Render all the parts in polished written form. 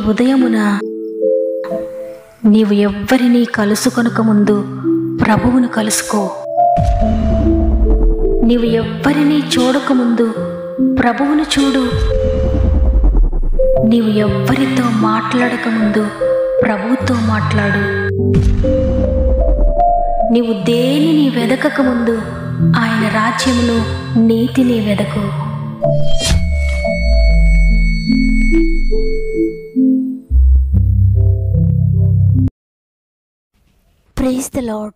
ఉదయమున నీవు ఎవ్వరినీ కలుసుకొనక ముందు ప్రభువును కలుసుకో. నీవు ఎవ్వరినీ చూడకముందు ప్రభువును చూడు. నీవు ఎవ్వరితో మాట్లాడకముందు ప్రభువుతో మాట్లాడు. నీవు దేనిని వెదకకముందు ఆయన రాజ్యమును, నీతిని వెదకు. Praise the lord.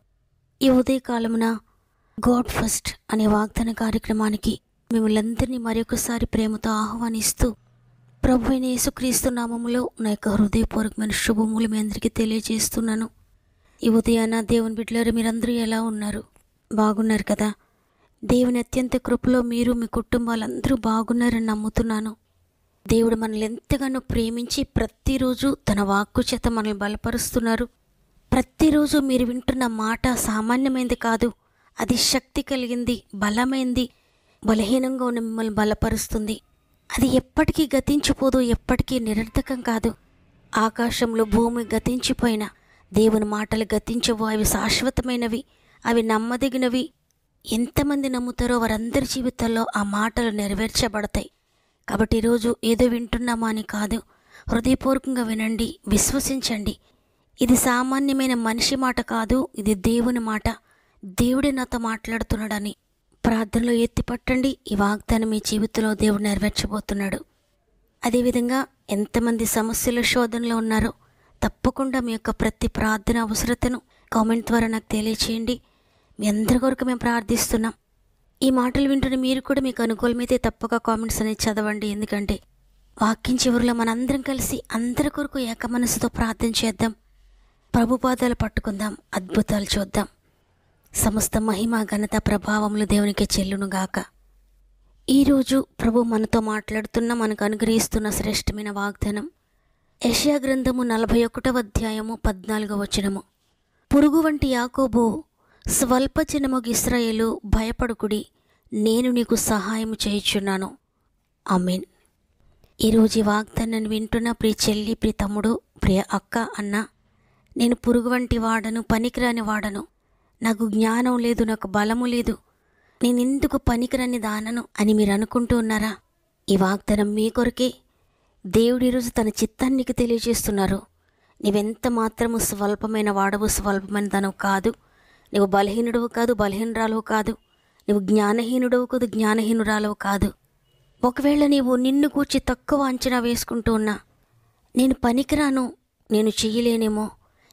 ఈ ఉదయకాలమున గాడ్ ఫస్ట్ అనే వాగ్దాన కార్యక్రమానికి మిమ్మల్ందరినీ మరొకసారి ప్రేమతో ఆహ్వానిస్తూ ప్రభు అయిన యేసుక్రీస్తు నామములో నా యొక్క హృదయపూర్వకమైన శుభములు మీ అందరికీ తెలియజేస్తున్నాను. ఈ ఉదయాన దేవుని బిడ్డలారా, మీరందరూ ఎలా ఉన్నారు? బాగున్నారు కదా? దేవుని అత్యంత కృపలో మీరు మీ కుటుంబాలందరూ బాగున్నారని నమ్ముతున్నాను. దేవుడు మనల్ని ఎంతగానో ప్రేమించి ప్రతిరోజు తన వాక్కు చేత మనల్ని బలపరుస్తున్నారు. ప్రతిరోజు మీరు వింటున్న మాట సామాన్యమైనది కాదు, అది శక్తి కలిగింది, బలమైంది. బలహీనంగా ఉన్న మిమ్మల్ని బలపరుస్తుంది. అది ఎప్పటికీ గతించిపోదు, ఎప్పటికీ నిరర్థకం కాదు. ఆకాశంలో భూమి గతించిపోయినా దేవుని మాటలు గతించవు. అవి శాశ్వతమైనవి, అవి నమ్మదగినవి. ఎంతమంది నమ్ముతారో వారందరి జీవితాల్లో ఆ మాటలు నెరవేర్చబడతాయి. కాబట్టి ఈరోజు ఏదో వింటున్నామా అని కాదు, హృదయపూర్వకంగా వినండి, విశ్వసించండి. ఇది సామాన్యమైన మనిషి మాట కాదు, ఇది దేవుని మాట. దేవుడే నాతో మాట్లాడుతున్నాడని ప్రార్థనలో ఎత్తిపట్టండి. ఈ వాగ్దానం మీ జీవితంలో దేవుడు నెరవేర్చబోతున్నాడు. అదేవిధంగా ఎంతమంది సమస్యల శోధనలో ఉన్నారో తప్పకుండా మీ యొక్క ప్రతి ప్రార్థన అవసరతను కామెంట్ ద్వారా నాకు తెలియచేయండి. మీ అందరి కొరకు మేము ప్రార్థిస్తున్నాం. ఈ మాటలు వింటున్న మీరు కూడా మీకు అనుకూలమైతే తప్పక కామెంట్స్ అనేది చదవండి. ఎందుకంటే వాక్యం చివరిలో మనందరం కలిసి అందరి కొరకు ఏక మనసుతో ప్రార్థన చేద్దాం. ప్రభు పాదాలు పట్టుకుందాం, అద్భుతాలు చూద్దాం. సమస్త మహిమ, ఘనత, ప్రభావములు దేవునికి చెల్లునుగాక. ఈరోజు ప్రభు మనతో మాట్లాడుతున్న, మనకు అనుగ్రహిస్తున్న శ్రేష్టమైన వాగ్దానం యెషయా గ్రంథము 41వ అధ్యాయము 14వ వచనము. పురుగు వంటి యాకోబు, స్వల్ప జనముగు ఇశ్రాయేలు, భయపడుకుడి, నేను నీకు సహాయం చేయుచున్నాను. ఆమేన్. ఈరోజు ఈ వాగ్దానాన్ని వింటున్న ప్రియ చెల్లి, ప్రియ తమ్ముడు, ప్రియ అక్క, అన్న, నేను పురుగు వంటి వాడను, పనికిరాని వాడను, నాకు జ్ఞానం లేదు, నాకు బలము లేదు, నేను ఎందుకు పనికిరాని దానను అని మీరు అనుకుంటూ ఉన్నారా? ఈ వాగ్దానం మీ కొరకే. దేవుడు ఈరోజు తన చిత్తాన్ని నీకు తెలియజేస్తున్నారు. నీవెంత మాత్రము స్వల్పమైన వాడవు, స్వల్పమైన దానవు కాదు. నువ్వు బలహీనుడవు కాదు, బలహీనురాలవు కాదు. నువ్వు జ్ఞానహీనుడవు కాదు, జ్ఞానహీనురాలవు కాదు. ఒకవేళ నీవు నిన్ను కూర్చి తక్కువ అంచనా వేసుకుంటూ ఉన్నా, నేను పనికిరాను, నేను చెయ్యలేనేమో,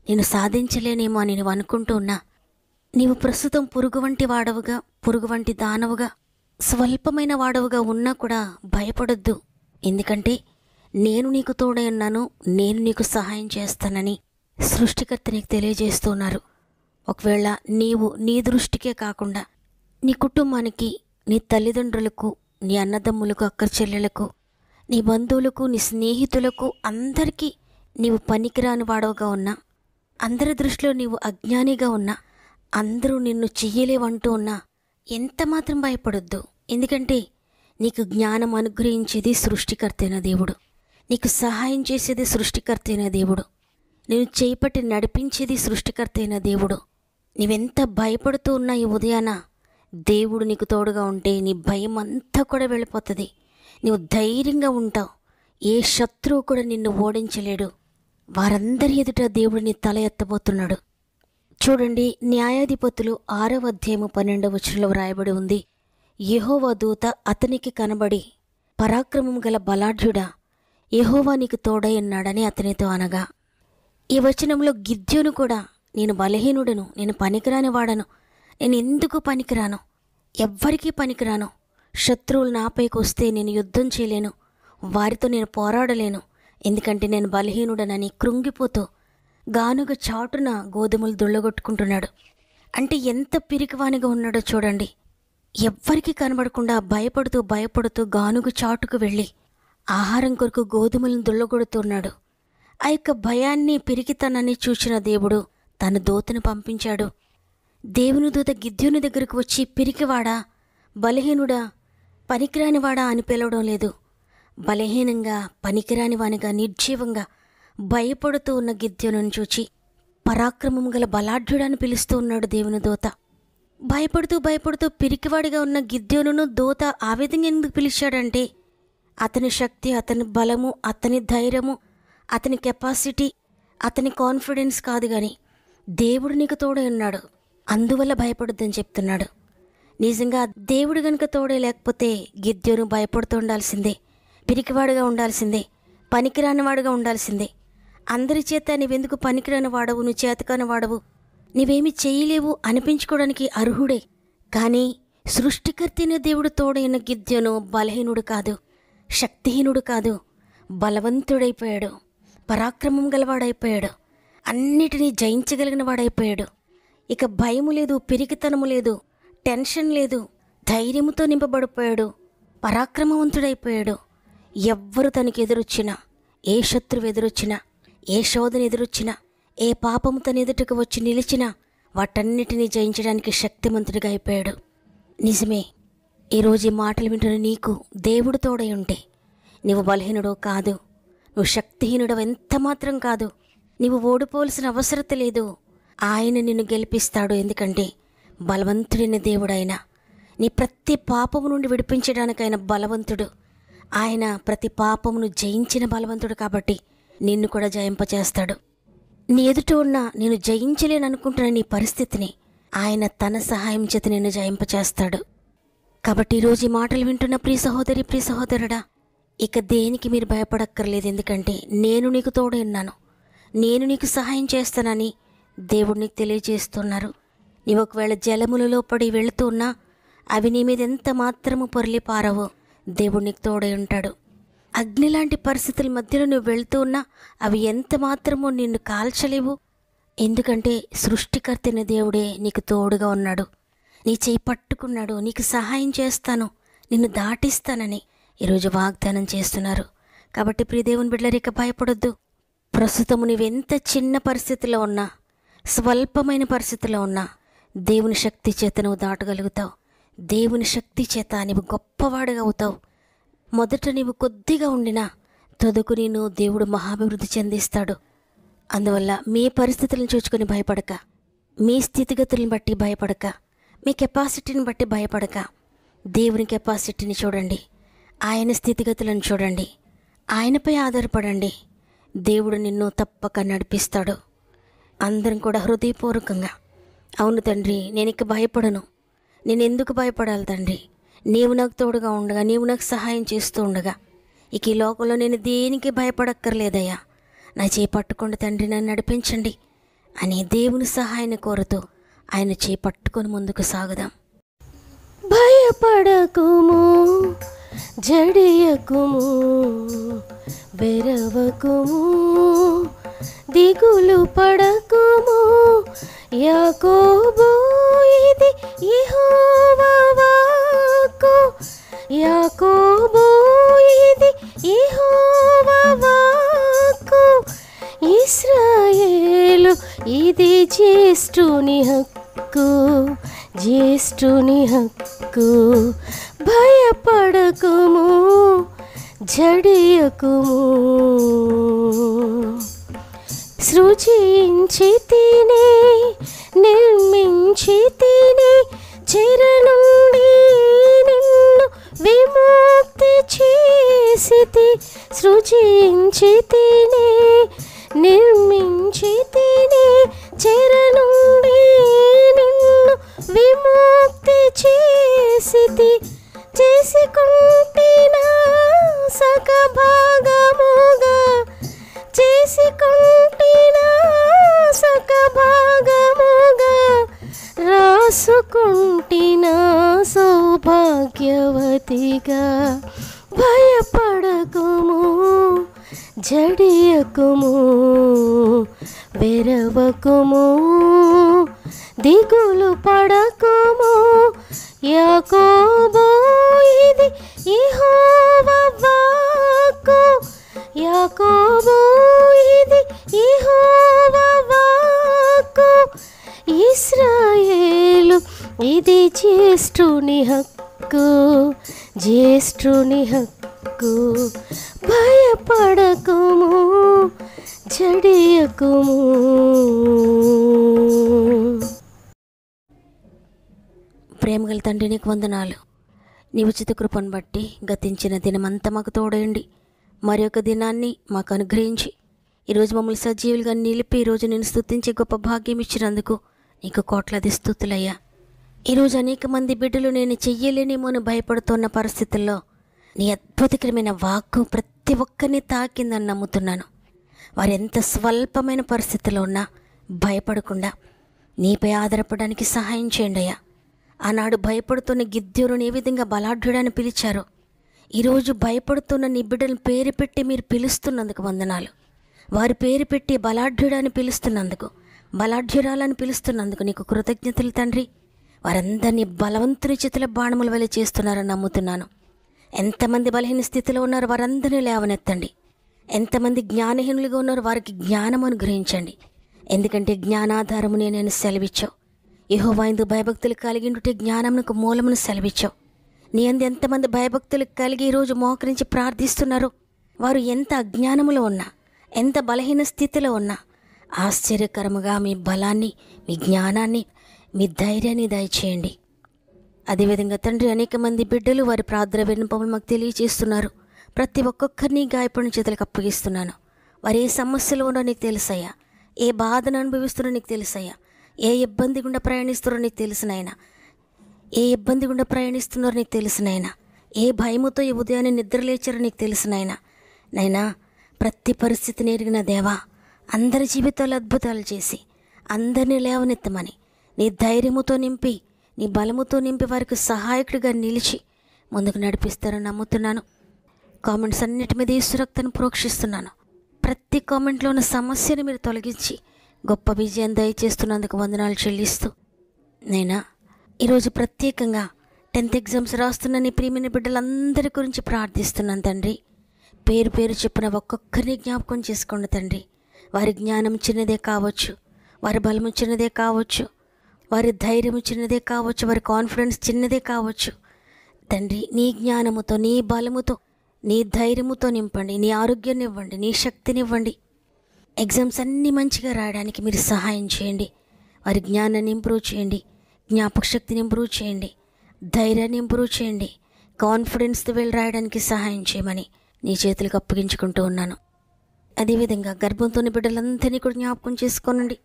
నేను సాధించలేనేమో అని నువ్వు అనుకుంటూ ఉన్నా, నీవు ప్రస్తుతం పురుగు వంటి వాడవుగా, పురుగు వంటి దానవుగా, స్వల్పమైన వాడవుగా ఉన్నా కూడా భయపడొద్దు. ఎందుకంటే నేను నీకు తోడై ఉన్నాను, నేను నీకు సహాయం చేస్తానని సృష్టికర్త నీకు తెలియజేస్తున్నారు. ఒకవేళ నీవు నీ దృష్టికే కాకుండా నీ కుటుంబానికి, నీ తల్లిదండ్రులకు, నీ అన్నదమ్ములకు, అక్క చెల్లెలకు, నీ బంధువులకు, నీ స్నేహితులకు, అందరికీ నీవు పనికిరాని వాడవుగా ఉన్నా, అందరి దృష్టిలో నీవు అజ్ఞానిగా ఉన్నా, అందరూ నిన్ను చెయ్యలేవంటూ ఉన్నా ఎంత మాత్రం భయపడొద్దు. ఎందుకంటే నీకు జ్ఞానం అనుగ్రహించేది సృష్టికర్త అయిన దేవుడు, నీకు సహాయం చేసేది సృష్టికర్త అయిన దేవుడు, నేను చేపట్టి నడిపించేది సృష్టికర్త అయిన దేవుడు. నీవెంత భయపడుతూ ఉన్నా ఈ ఉదయాన దేవుడు నీకు తోడుగా ఉంటే నీ భయం అంతా కూడా వెళ్ళిపోతుంది. నీవు ధైర్యంగా ఉంటావు. ఏ శత్రువు కూడా నిన్ను ఓడించలేడు. వారందరి ఎదుట దేవుడు నీ తల ఎత్తబోతున్నాడు. చూడండి, న్యాయాధిపతులు 6వ అధ్యాయము 12వ వచనంలో వ్రాయబడి ఉంది, యెహోవా దూత అతనికి కనబడి, పరాక్రమం గల బలాఢ్యుడా, యెహోవా నీకు తోడై ఉన్నాడని అతనితో అనగా. ఈ వచనంలో గిద్యోను కూడా, నేను బలహీనుడను, నేను పనికిరాని వాడను, నేను ఎందుకు పనికిరాను, ఎవ్వరికీ పనికిరాను, శత్రువులు నాపైకి వస్తే నేను యుద్ధం చేయలేను, వారితో నేను పోరాడలేను, ఎందుకంటే నేను బలహీనుడనని కృంగిపోతూ గానుగ చాటున గోధుమలు దుళ్ళగొట్టుకుంటున్నాడు. అంటే ఎంత పిరికివానిగా ఉన్నాడో చూడండి. ఎవ్వరికీ కనబడకుండా భయపడుతూ గానుగ చాటుకు వెళ్ళి ఆహారం కొరకు గోధుమలను దుళ్ళగొడుతున్నాడు. ఆ యొక్క భయాన్ని, పిరికితనాన్ని చూసిన దేవుడు తన దూతను పంపించాడు. దేవుని దూత గిద్యోను దగ్గరకు వచ్చి, పిరికివాడా, బలహీనుడా, పనికిరానివాడా అని పిలవడం లేదు. బలహీనంగా, పనికిరాని వానిగా, నిర్జీవంగా భయపడుతూ ఉన్న గిద్యోనును చూచి పరాక్రమం గల బలాఢ్యుడని పిలుస్తూ ఉన్నాడు దేవుని దూత. భయపడుతూ పిరికివాడిగా ఉన్న గిద్యోనును దూత ఆ విధంగా ఎందుకు పిలిచాడంటే అతని శక్తి, అతని బలము, అతని ధైర్యము, అతని కెపాసిటీ, అతని కాన్ఫిడెన్స్ కాదు కానీ దేవుడు నీకు తోడై ఉన్నాడు, అందువల్ల భయపడొద్దని చెప్తున్నాడు. నిజంగా దేవుడు గనుక తోడే లేకపోతే గిద్యోను భయపడుతూ ఉండాల్సిందే, పిరికివాడుగా ఉండాల్సిందే, పనికిరానివాడుగా ఉండాల్సిందే. అందరి చేత నీవెందుకు పనికిరాని వాడవు, నువ్వు చేతకాని వాడవు, నీవేమి చేయలేవు అనిపించుకోవడానికి అర్హుడే. కానీ సృష్టికర్తైన దేవుడు తోడైన గిద్యోను బలహీనుడు కాదు, శక్తిహీనుడు కాదు, బలవంతుడైపోయాడు, పరాక్రమం గలవాడైపోయాడు, అన్నిటినీ జయించగలిగిన వాడైపోయాడు. ఇక భయము లేదు, పిరికితనము లేదు, టెన్షన్ లేదు, ధైర్యముతో నింపబడిపోయాడు, పరాక్రమవంతుడైపోయాడు. ఎవ్వరు తనకి ఎదురొచ్చినా, ఏ శత్రువు ఎదురొచ్చినా, ఏ శోధన ఎదురొచ్చినా, ఏ పాపము తన ఎదుటకు వచ్చి నిలిచినా వాటన్నిటినీ జయించడానికి శక్తిమంతుడిగా అయిపోయాడు. నిజమే, ఈరోజు ఈ మాటలు వింటున్న నీకు దేవుడు తోడై ఉంటే నీవు బలహీనుడో కాదు, నువ్వు శక్తిహీనుడవు ఎంత మాత్రం కాదు, నీవు ఓడిపోవలసిన అవసరత లేదు. ఆయన నిన్ను గెలిపిస్తాడు. ఎందుకంటే బలవంతుడైన దేవుడైన నీ ప్రతి పాపము నుండి విడిపించడానికైనా బలవంతుడు. ఆయన ప్రతి పాపమును జయించిన బలవంతుడు కాబట్టి నిన్ను కూడా జయింపచేస్తాడు. నీ ఎదుట ఉన్న నేను జయించలేననుకుంటున్న నీ పరిస్థితిని ఆయన తన సహాయం చేత నిన్ను జయింపచేస్తాడు. కాబట్టి ఈరోజు ఈ మాటలు వింటున్న ప్రియ సహోదరి, ప్రియ సహోదరుడా, ఇక దేనికి మీరు భయపడక్కర్లేదు. ఎందుకంటే నేను నీకు తోడై ఉన్నాను, నేను నీకు సహాయం చేస్తానని దేవుడు నీకు తెలియజేస్తున్నారు. నీవు ఒకవేళ జలములలో పడి వెళుతూ ఉన్నా అవి నీ మీద ఎంత మాత్రము పొర్లి పారవో దేవుడు నీకు తోడై ఉంటాడు. అగ్ని లాంటి పరిస్థితుల మధ్యలో నువ్వు వెళ్తూ ఉన్నా అవి ఎంత మాత్రమో నిన్ను కాల్చలేవు. ఎందుకంటే సృష్టికర్తైన దేవుడే నీకు తోడుగా ఉన్నాడు, నీ చేయి పట్టుకున్నాడు, నీకు సహాయం చేస్తాను, నిన్ను దాటిస్తానని ఈరోజు వాగ్దానం చేస్తున్నారు. కాబట్టి ప్రియ దేవుని బిడ్డలారా, ఇక భయపడొద్దు. ప్రస్తుతము నువ్వెంత చిన్న పరిస్థితిలో ఉన్నా, స్వల్పమైన పరిస్థితిలో ఉన్నా దేవుని శక్తి చేత నువ్వు దాటగలుగుతావు. దేవుని శక్తి చేత నీవు గొప్పవాడుగా అవుతావు. మొదట నీవు కొద్దిగా ఉండినా తదుకు నేను దేవుడు మహాభివృద్ధి చెందిస్తాడు. అందువల్ల మీ పరిస్థితులను చూసుకొని భయపడక, మీ స్థితిగతులను బట్టి భయపడక, మీ కెపాసిటీని బట్టి భయపడక, దేవుని కెపాసిటీని చూడండి, ఆయన స్థితిగతులను చూడండి, ఆయనపై ఆధారపడండి. దేవుడు నిన్ను తప్పక నడిపిస్తాడు. అందరం కూడా హృదయపూర్వకంగా, అవును తండ్రి, నేను ఇక భయపడను, నేను ఎందుకు భయపడాలి తండ్రి, నీవు నాకు తోడుగా ఉండగా, నీవు నాకు సహాయం చేస్తూ ఉండగా ఇక ఈ లోకంలో నేను దేనికి భయపడక్కర్లేదయ్యా, నా చేయి పట్టుకోండి తండ్రి, నన్ను నడిపించండి అని దేవుని సహాయాన్ని కోరుతూ ఆయన చేయి పట్టుకొని ముందుకు సాగుదాం. భయపడకుము, జడియకుము, వెరవకుము, దిగులు పడకుము. యాకోబు ఇది యెహోవా వాక్కు, యాకోబు ఇది యెహోవా వాక్కు, ఇశ్రాయేలు ఇది జ్యేష్ఠుని హక్కు, జ్యేష్ఠుని హక్కు. భయపడకుము, జడియకుము. సృజించి తిని, నిర్మించి తిని, చెర నుండి నిన్ను విముక్తి చేసితి. సృజించి తిని, నిర్మించి తిని, చెర నుండి నిన్ను విముక్తి చేసితి. చేసుకుంటినా సక భాగముగా, చేసుకుంటినా సక భాగముగా, రాసుకుంటినా సౌభాగ్యవతిగా. భయపడకుము, జడియకుము, వెరవకుము, దిగులు పడకుము. యాకోబు ఇది యెహోవా వాక్కు, యాకోబు ఇది యెహోవా వాక్కు, ఇశ్రాయేలు ఇది జ్యేష్ఠుని హక్కు, జ్యేష్ఠుని హక్కు. భయపడకుము, జడియకుము. ప్రేమగల తండ్రి, నీకు వందనాలు. నీ ఉచిత కృపను బట్టి గతించిన దినమంతా మాకు తోడేయండి. మరి ఒక దినాన్ని మాకు అనుగ్రహించి ఈరోజు మమ్మల్ని సజీవులుగా నిలిపి ఈరోజు నేను స్తుతించే గొప్ప భాగ్యం ఇచ్చినందుకు నీకు కోట్లాది స్తుతులయ్యా. ఈరోజు అనేక మంది బిడ్డలు నేను చెయ్యలేనేమో అని భయపడుతున్న పరిస్థితుల్లో నీ అద్భుతకరమైన వాక్కు ప్రతి ఒక్కరిని తాకిందని నమ్ముతున్నాను. వారు ఎంత స్వల్పమైన పరిస్థితుల్లో ఉన్నా భయపడకుండా నీపై ఆధారపడడానికి సహాయం చేయండి అయ్యా. ఆనాడు భయపడుతున్న గిద్యోనుని ఏ విధంగా బలాఢ్యుడని పిలిచారో, ఈరోజు భయపడుతున్న నీ బిడ్డలను పేరు పెట్టి మీరు పిలుస్తున్నందుకు వందనాలు. వారి పేరు పెట్టి బలాఢ్యుడని పిలుస్తున్నందుకు, బలాఢ్యురాలని పిలుస్తున్నందుకు నీకు కృతజ్ఞతలు తండ్రి. వారందరినీ బలవంతుని చేతుల బాణముల వలె చేస్తున్నారని నమ్ముతున్నాను. ఎంతమంది బలహీన స్థితిలో ఉన్నారో వారందరినీ లేవనెత్తండి. ఎంతమంది జ్ఞానహీనులుగా ఉన్నారో వారికి జ్ఞానం అనుగ్రహించండి. ఎందుకంటే జ్ఞానాధారమునే నేను సెలవిచ్చావు. యెహోవా యందు భయభక్తులు కలిగి ఉంటే జ్ఞానమునకు మూలమును సెలవిచ్చావు. నీ అందు ఎంతమంది భయభక్తులు కలిగి ఈరోజు మోకరించి ప్రార్థిస్తున్నారో వారు ఎంత అజ్ఞానములో ఉన్నా, ఎంత బలహీన స్థితిలో ఉన్నా ఆశ్చర్యకరముగా మీ బలాన్ని, మీ జ్ఞానాన్ని, మీ ధైర్యాన్ని దయచేయండి. అదేవిధంగా తండ్రి, అనేక మంది బిడ్డలు వారి ప్రార్థన విన్నపములు మాకు తెలియజేస్తున్నారు. ప్రతి ఒక్కొక్కరిని గాయపడిన చేతులకు అప్పగిస్తున్నాను. వారు ఏ సమస్యలో ఉన్నారో నీకు తెలుసయ్యా. ఏ బాధను అనుభవిస్తున్నారో నీకు తెలుసయ్యా. ఏ ఇబ్బంది గుండా ప్రయాణిస్తున్నారో నీకు తెలుసునైనా. ఏ ఇబ్బంది గుండా ప్రయాణిస్తున్నారో నీకు తెలుసునైనా. ఏ భయముతో ఈ ఉదయాన్నే నిద్రలేచారో నీకు తెలుసునైనా. నైనా ప్రతి పరిస్థితిని ఎరిగిన దేవా, అందరి జీవితాలు అద్భుతాలు చేసి అందరినీ లేవనెత్తమని నీ ధైర్యముతో నింపి, నీ బలముతో నింపి వారికి సహాయకుడిగా నిలిచి ముందుకు నడిపిస్తారని నమ్ముతున్నాను. కామెంట్స్ అన్నిటి మీద యేసు రక్తాన్ని ప్రోక్షిస్తున్నాను. ప్రతి కామెంట్లో ఉన్న సమస్యను మీరు తొలగించి గొప్ప విజయం దయచేస్తున్నందుకు వందనాలు చెల్లిస్తూ, నైనా ఈరోజు ప్రత్యేకంగా 10th ఎగ్జామ్స్ రాస్తున్న నీ ప్రియమైన బిడ్డలందరి గురించి ప్రార్థిస్తున్నాను తండ్రి. పేరు పేరు చెప్పిన ఒక్కొక్కరిని జ్ఞాపకం చేసుకోండి తండ్రి. వారి జ్ఞానం చిన్నదే కావచ్చు, వారి బలము చిన్నదే కావచ్చు, వారి ధైర్యము చిన్నదే కావచ్చు, వారి కాన్ఫిడెన్స్ చిన్నదే కావచ్చు. తండ్రి, నీ జ్ఞానముతో, నీ బలముతో, నీ ధైర్యముతో నింపండి. నీ ఆరోగ్యాన్ని ఇవ్వండి, నీ శక్తిని ఇవ్వండి. ఎగ్జామ్స్ అన్నీ మంచిగా రాయడానికి మీరు సహాయం చేయండి. వారి జ్ఞానాన్ని ఇంప్రూవ్ చేయండి, జ్ఞాపక శక్తిని ఇంప్రూవ్ చేయండి, ధైర్యాన్ని ఇంప్రూవ్ చేయండి. కాన్ఫిడెన్స్తో వెళ్ళి రాయడానికి సహాయం చేయమని నీ చేతులకు అప్పగించుకుంటూ ఉన్నాను. అదేవిధంగా గర్భంతోని బిడ్డలందరినీ కూడా జ్ఞాపకం చేసుకోనండి.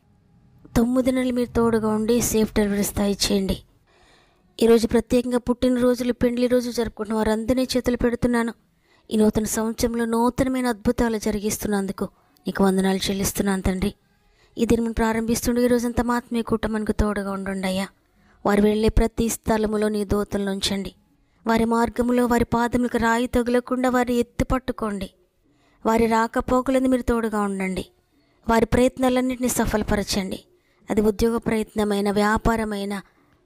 9 నెలలు మీరు తోడుగా ఉండి సేఫ్ డెలివరీ స్థాయి చేయండి. ఈరోజు ప్రత్యేకంగా పుట్టినరోజులు, పెండ్లి రోజు జరుపుకుంటున్న వారందరినీ చేతులు పెడుతున్నాను. ఈ నూతన సంవత్సరంలో నూతనమైన అద్భుతాలు జరిగిస్తున్నందుకు నీకు వందనాలు చెల్లిస్తున్నాను తండ్రి. ఈ దినం ప్రారంభిస్తుండే ఈ రోజంతా మా ఆత్మీయ కూటమికి తోడుగా ఉండండియ్యా. వారు వెళ్ళే ప్రతి స్థలములో నీ దూతలను ఉంచండి. వారి మార్గంలో వారి పాదములకు రాయి తగులకుండా వారి ఎత్తి పట్టుకోండి. వారి రాకపోకలందు మీరు తోడుగా ఉండండి. వారి ప్రయత్నాలన్నింటినీ సఫలపరచండి. అది ఉద్యోగ ప్రయత్నమైన, వ్యాపారమైన,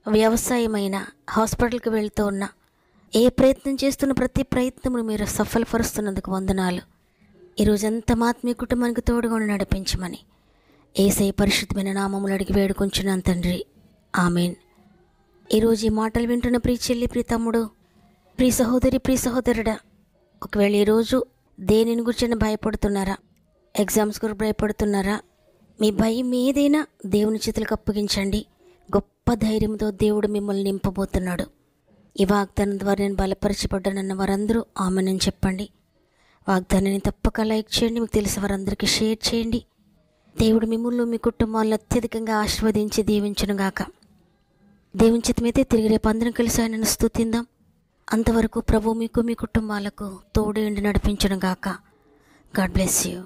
వ్యవసాయమైన, హాస్పిటల్కి వెళ్తూ ఉన్న ఏ ప్రయత్నం చేస్తున్న ప్రతి ప్రయత్నమును మీరు సఫలపరుస్తున్నందుకు వందనాలు. ఈరోజంతా మా ఆత్మీయ కుటుంబానికి తోడుగా నడిపించమని యేసయ్య పరిశుద్ధమైన నామములు అడిగి వేడుకొంచున్నాను తండ్రి. ఆమెన్. ఈరోజు ఈ మాటలు వింటున్న ప్రియ చెల్లి, ప్రియ తమ్ముడు, ప్రియ సహోదరి, ప్రియ సహోదరుడా, ఒకవేళ ఈరోజు దేనిని గురించి భయపడుతున్నారా? ఎగ్జామ్స్ గురించి భయపడుతున్నారా? మీ భయం ఏదైనా దేవుని చేతులకు అప్పగించండి. గొప్ప ధైర్యంతో దేవుడు మిమ్మల్ని నింపబోతున్నాడు. ఈ వాగ్దానం ద్వారా నేను బలపరచబడ్డానన్న వారందరూ ఆమెనని చెప్పండి. వాగ్దానాన్ని తప్పక లైక్ చేయండి. మీకు తెలిసిన వారందరికీ షేర్ చేయండి. దేవుడు మిమ్మల్ని, మీ కుటుంబాలను అత్యధికంగా ఆశీర్వదించి దీవించునుగాక. దేవుని చిత్తమైతే తిరిగి రేపు అందరం కలిసి ఆయనను స్తుతిందాం. అంతవరకు ప్రభు మీకు, మీ కుటుంబాలకు తోడు ఉండి నడిపించునుగాక. God bless you.